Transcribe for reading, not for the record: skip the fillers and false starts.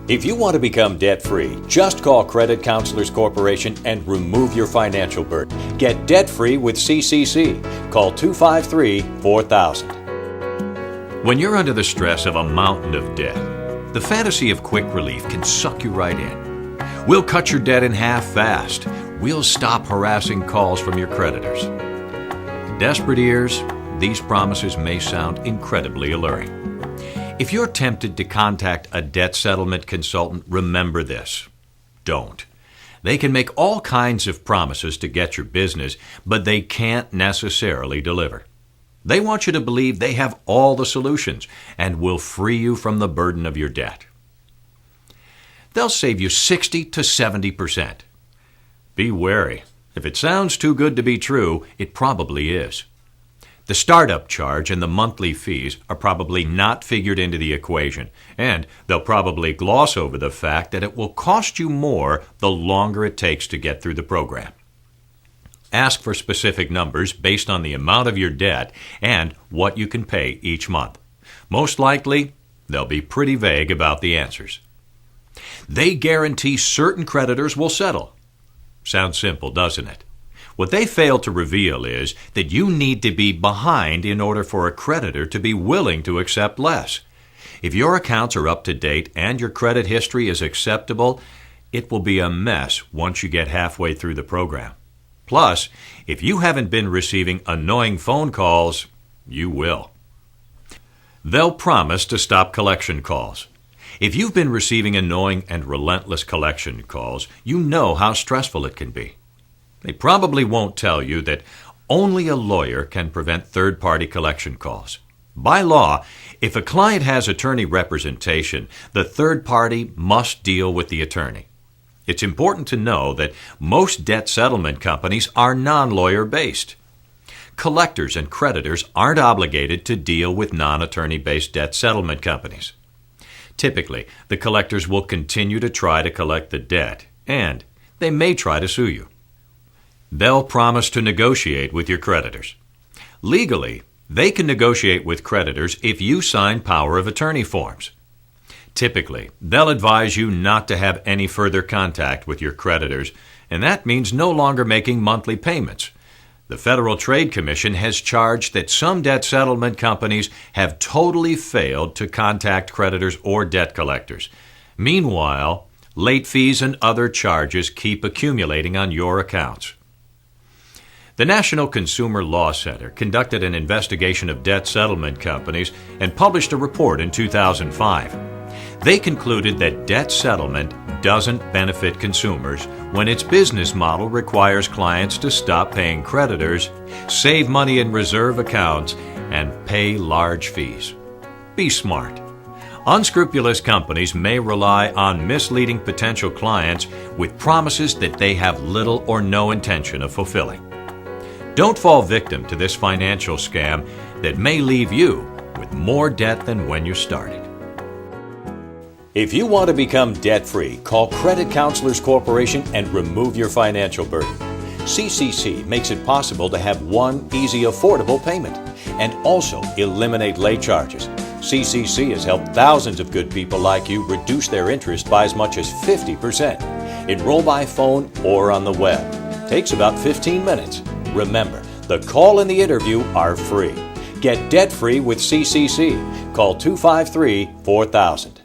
If you want to become debt-free, just call Credit Counselors Corporation and remove your financial burden. Get debt-free with CCC. Call 253-4000. When you're under the stress of a mountain of debt, the fantasy of quick relief can suck you right in. We'll cut your debt in half fast. We'll stop harassing calls from your creditors. To desperate ears, these promises may sound incredibly alluring. If you're tempted to contact a debt settlement consultant, remember this. Don't. They can make all kinds of promises to get your business, but they can't necessarily deliver. They want you to believe they have all the solutions and will free you from the burden of your debt. They'll save you 60 to 70%. Be wary. If it sounds too good to be true, it probably is. The startup charge and the monthly fees are probably not figured into the equation, and they'll probably gloss over the fact that it will cost you more the longer it takes to get through the program. Ask for specific numbers based on the amount of your debt and what you can pay each month. Most likely, they'll be pretty vague about the answers. They guarantee certain creditors will settle. Sounds simple, doesn't it? What they fail to reveal is that you need to be behind in order for a creditor to be willing to accept less. If your accounts are up to date and your credit history is acceptable, it will be a mess once you get halfway through the program. Plus, if you haven't been receiving annoying phone calls, you will. They'll promise to stop collection calls. If you've been receiving annoying and relentless collection calls, you know how stressful it can be. They probably won't tell you that only a lawyer can prevent third-party collection calls. By law, if a client has attorney representation, the third party must deal with the attorney. It's important to know that most debt settlement companies are non-lawyer based. Collectors and creditors aren't obligated to deal with non-attorney-based debt settlement companies. Typically, the collectors will continue to try to collect the debt, and they may try to sue you. They'll promise to negotiate with your creditors. Legally, they can negotiate with creditors if you sign power of attorney forms. Typically, they'll advise you not to have any further contact with your creditors, and that means no longer making monthly payments. The Federal Trade Commission has charged that some debt settlement companies have totally failed to contact creditors or debt collectors. Meanwhile, late fees and other charges keep accumulating on your accounts. The National Consumer Law Center conducted an investigation of debt settlement companies and published a report in 2005. They concluded that debt settlement doesn't benefit consumers when its business model requires clients to stop paying creditors, save money in reserve accounts, and pay large fees. Be smart. Unscrupulous companies may rely on misleading potential clients with promises that they have little or no intention of fulfilling. Don't fall victim to this financial scam that may leave you with more debt than when you started. If you want to become debt-free, call Credit Counselors Corporation and remove your financial burden. CCC makes it possible to have one easy, affordable payment and also eliminate late charges. CCC has helped thousands of good people like you reduce their interest by as much as 50%. Enroll by phone or on the web. Takes about 15 minutes. Remember, the call and the interview are free. Get debt-free with CCC. Call 253-4000.